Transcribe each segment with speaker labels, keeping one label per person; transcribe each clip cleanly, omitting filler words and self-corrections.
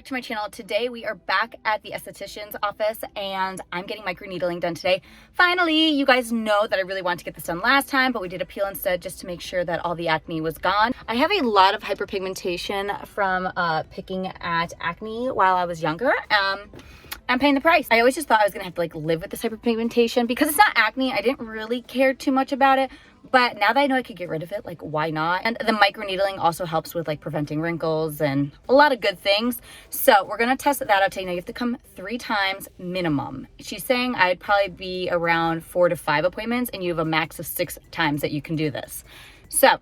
Speaker 1: to my channel. Today we are back at the esthetician's office and I'm getting microneedling done today. Finally, you guys know that I really wanted to get this done last time, but we did a peel instead just to make sure that all the acne was gone. I have a lot of hyperpigmentation from picking at acne while I was younger. I'm paying the price. I always just thought I was gonna have to like live with this hyperpigmentation because it's not acne. I didn't really care too much about it, but now that I know I could get rid of it, like why not? And the microneedling also helps with like preventing wrinkles and a lot of good things. So we're gonna test that out today. Now you have to come 3 times minimum. She's saying I'd probably be around 4 to 5 appointments and you have a max of 6 times that you can do this. So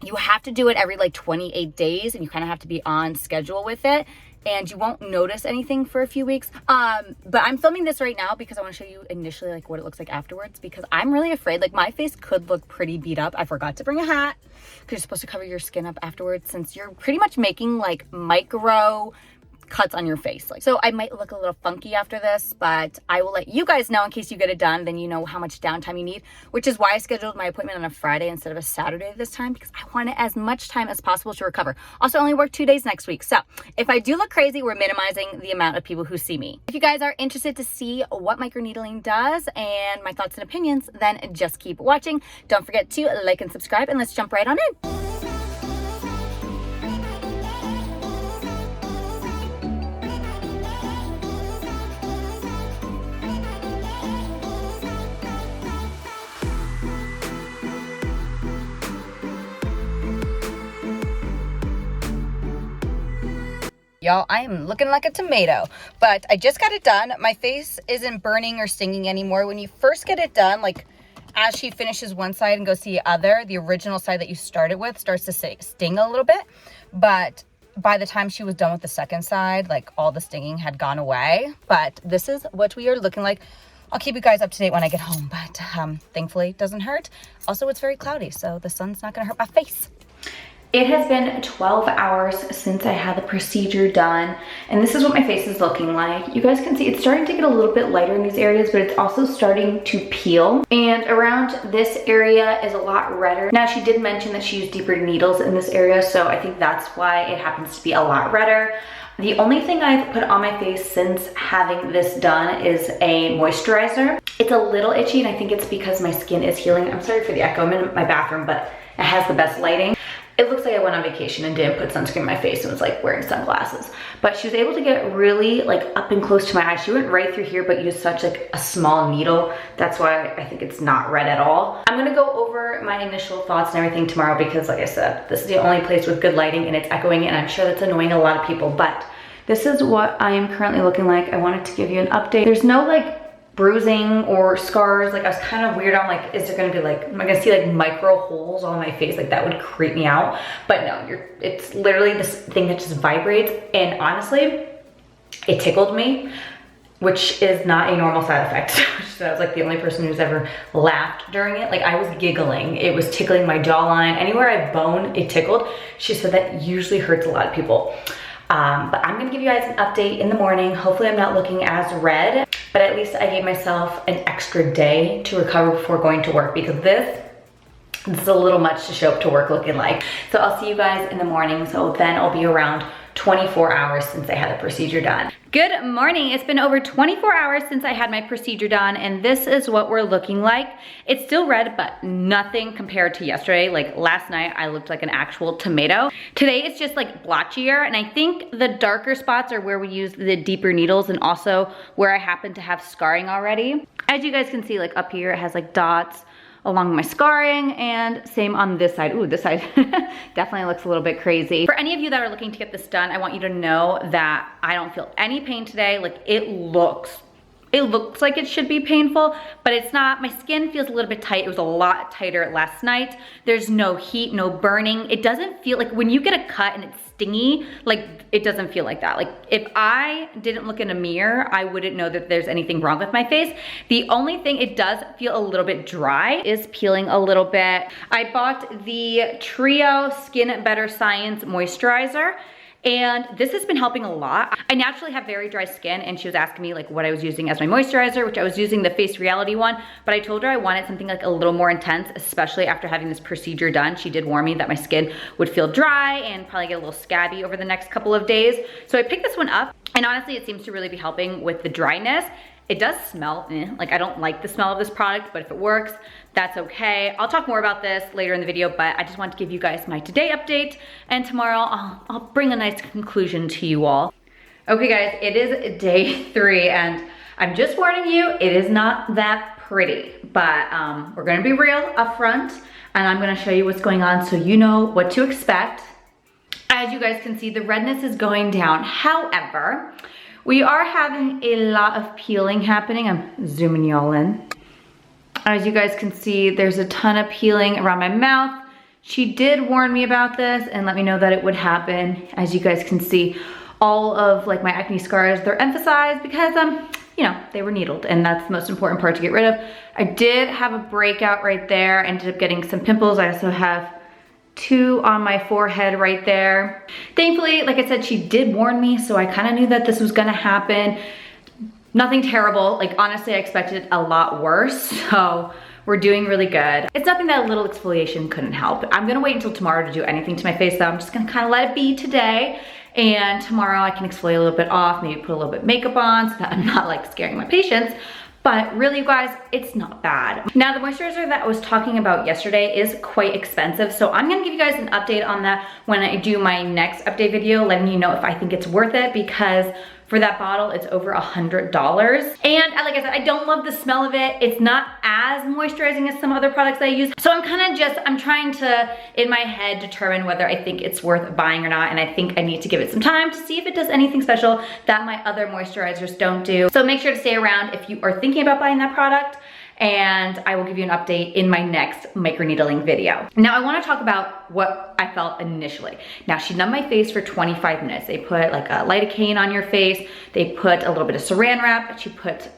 Speaker 1: you have to do it every like 28 days and you kind of have to be on schedule with it. And you won't notice anything for a few weeks. But I'm filming this right now because I want to show you initially like what it looks like afterwards, because I'm really afraid like my face could look pretty beat up. I forgot to bring a hat because you're supposed to cover your skin up afterwards since you're pretty much making like micro cuts on your face. Like, so I might look a little funky after this, but I will let you guys know in case you get it done, then you know how much downtime you need, which is why I scheduled my appointment on a Friday instead of a Saturday this time, because I wanted as much time as possible to recover. Also, I only work 2 days next week. So if I do look crazy, we're minimizing the amount of people who see me. If you guys are interested to see what microneedling does and my thoughts and opinions, then just keep watching. Don't forget to like and subscribe, and let's jump right on in. Y'all, I am looking like a tomato, but I just got it done. My face isn't burning or stinging anymore. When you first get it done, like as she finishes one side and goes to the other, the original side that you started with starts to sting a little bit. But by the time she was done with the second side, like all the stinging had gone away. But this is what we are looking like. I'll keep you guys up to date when I get home, but thankfully it doesn't hurt. Also, it's very cloudy, so the sun's not gonna hurt my face. It has been 12 hours since I had the procedure done, and this is what my face is looking like. You guys can see it's starting to get a little bit lighter in these areas, but it's also starting to peel. And around this area is a lot redder. Now, she did mention that she used deeper needles in this area, so I think that's why it happens to be a lot redder. The only thing I've put on my face since having this done is a moisturizer. It's a little itchy, and I think it's because my skin is healing. I'm sorry for the echo, I'm in my bathroom, but it has the best lighting. It looks like I went on vacation and didn't put sunscreen on my face and was like wearing sunglasses. But she was able to get really like up and close to my eye. She went right through here, but used such like a small needle. That's why I think it's not red at all. I'm gonna go over my initial thoughts and everything tomorrow because like I said, this is the only place with good lighting and it's echoing, and I'm sure that's annoying a lot of people, but this is what I am currently looking like. I wanted to give you an update. There's no like bruising or scars. Like I was kind of weird. I'm like, is there gonna be like, am I gonna see like micro holes on my face? Like that would creep me out. But no, it's literally this thing that just vibrates. And honestly, it tickled me, which is not a normal side effect. So I was like the only person who's ever laughed during it. Like I was giggling. It was tickling my jawline. Anywhere I have bone, it tickled. She said that usually hurts a lot of people. But I'm gonna give you guys an update in the morning. Hopefully I'm not looking as red, but at least I gave myself an extra day to recover before going to work, because this is a little much to show up to work looking like. So I'll see you guys in the morning. So then I'll be around 24 hours since I had the procedure done. Good morning. It's been over 24 hours since I had my procedure done, and this is what we're looking like. It's still red, but nothing compared to yesterday. Like last night, I looked like an actual tomato. Today, it's just like blotchier, and I think the darker spots are where we use the deeper needles and also where I happen to have scarring already. As you guys can see, like up here, it has like dots along my scarring, and same on this side. Ooh, this side definitely looks a little bit crazy. For any of you that are looking to get this done, I want you to know that I don't feel any pain today. Like it looks like it should be painful, but it's not. My skin feels a little bit tight. It was a lot tighter last night. There's no heat, no burning. It doesn't feel like when you get a cut and it's stingy, like it doesn't feel like that. Like if I didn't look in a mirror, I wouldn't know that there's anything wrong with my face. The only thing it does feel a little bit dry is peeling a little bit. I bought the Trio Skin Better Science moisturizer,
Speaker 2: and this has been helping a lot. I naturally have very dry skin, and she was asking me like what I was using as my moisturizer, which I was using the Face Reality one, but I told her I wanted something like a little more intense, especially after having this procedure done. She did warn me that my skin would feel dry and probably get a little scabby over the next couple of days. So I picked this one up, and honestly, it seems to really be helping with the dryness. It does smell, like I don't like the smell of this product, but if it works, that's okay. I'll talk more about this later in the video, but I just want to give you guys my today update, and tomorrow I'll bring a nice conclusion to you all. Okay guys, it is day 3, and I'm just warning you, it is not that pretty, but we're gonna be real upfront, and I'm gonna show you what's going on so you know what to expect. As you guys can see, the redness is going down. However, we are having a lot of peeling happening. I'm zooming y'all in. As you guys can see, there's a ton of peeling around my mouth. She did warn me about this and let me know that it would happen. As you guys can see, all of like my acne scars, they're emphasized because you know, they were needled, and that's the most important part to get rid of. I did have a breakout right there, ended up getting some pimples. I also have 2 on my forehead right there. Thankfully, like I said, she did warn me, so I kind of knew that this was gonna happen. Nothing terrible. Like honestly, I expected a lot worse, so we're doing really good. It's nothing that a little exfoliation couldn't help. I'm gonna wait until tomorrow to do anything to my face though. I'm just gonna kind of let it be today, and tomorrow I can exfoliate a little bit off, maybe put a little bit of makeup on so that I'm not like scaring my patients. But really, you guys, it's not bad. Now, the moisturizer that I was talking about yesterday is quite expensive, so I'm gonna give you guys an update on that when I do my next update video, letting you know if I think it's worth it, because for that bottle, it's over $100. And like I said, I don't love the smell of it. It's not as moisturizing as some other products that I use. So I'm trying to, in my head, determine whether I think it's worth buying or not. And I think I need to give it some time to see if it does anything special that my other moisturizers don't do. So make sure to stay around if you are thinking about buying that product, and I will give you an update in my next microneedling video. Now I wanna talk about what I felt initially. Now she numbed my face for 25 minutes. They put like a lidocaine on your face. They put a little bit of saran wrap. She put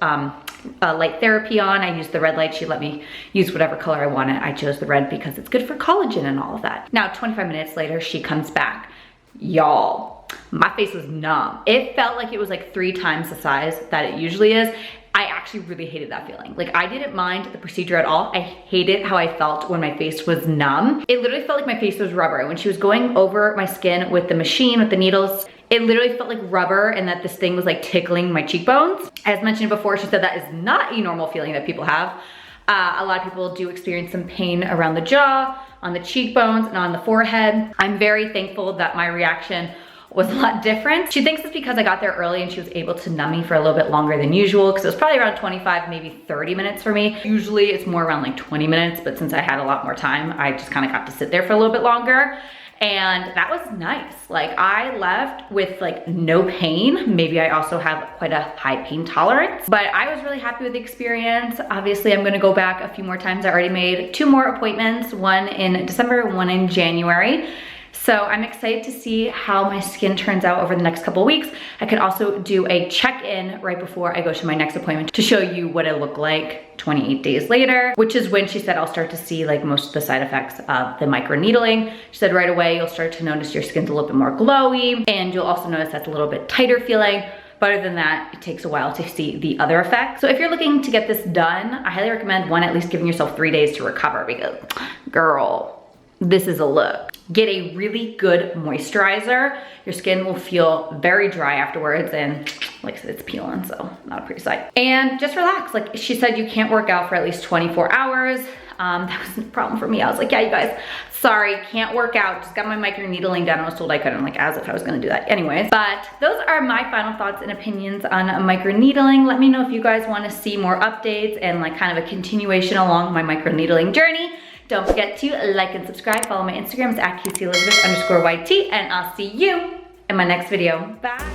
Speaker 2: light therapy on. I used the red light. She let me use whatever color I wanted. I chose the red because it's good for collagen and all of that. Now 25 minutes later, she comes back. Y'all, my face was numb. It felt like it was like 3 times the size that it usually is. I actually really hated that feeling. Like I didn't mind the procedure at all. I hated how I felt when my face was numb. It literally felt like my face was rubber. When she was going over my skin with the machine, with the needles, it literally felt like rubber, and that this thing was like tickling my cheekbones. As mentioned before, she said that is not a normal feeling that people have. A lot of people do experience some pain around the jaw, on the cheekbones, and on the forehead. I'm very thankful that my reaction was a lot different. She thinks it's because I got there early and she was able to numb me for a little bit longer than usual, because it was probably around 25, maybe 30 minutes for me. Usually it's more around like 20 minutes, but since I had a lot more time, I just kind of got to sit there for a little bit longer. And that was nice. Like I left with like no pain. Maybe I also have quite a high pain tolerance, but I was really happy with the experience. Obviously I'm gonna go back a few more times. I already made 2 more appointments, one in December, one in January. So I'm excited to see how my skin turns out over the next couple of weeks. I could also do a check-in right before I go to my next appointment to show you what it looked like 28 days later, which is when she said I'll start to see like most of the side effects of the microneedling. She said right away you'll start to notice your skin's a little bit more glowy, and you'll also notice that's a little bit tighter feeling. But other than that, it takes a while to see the other effects. So if you're looking to get this done, I highly recommend at least giving yourself 3 days to recover, because girl, this is a look. Get a really good moisturizer. Your skin will feel very dry afterwards, and like I said, it's peeling, so not a pretty sight. And just relax. Like she said, you can't work out for at least 24 hours. That was a problem for me. I was like, yeah, you guys, sorry, can't work out. Just got my microneedling done. I was told I couldn't, like as if I was gonna do that anyways. But those are my final thoughts and opinions on microneedling. Let me know if you guys wanna see more updates and like kind of a continuation along my microneedling journey. Don't forget to like and subscribe. Follow my Instagram, it's @caseyelizabethyt_YT, and I'll see you in my next video. Bye.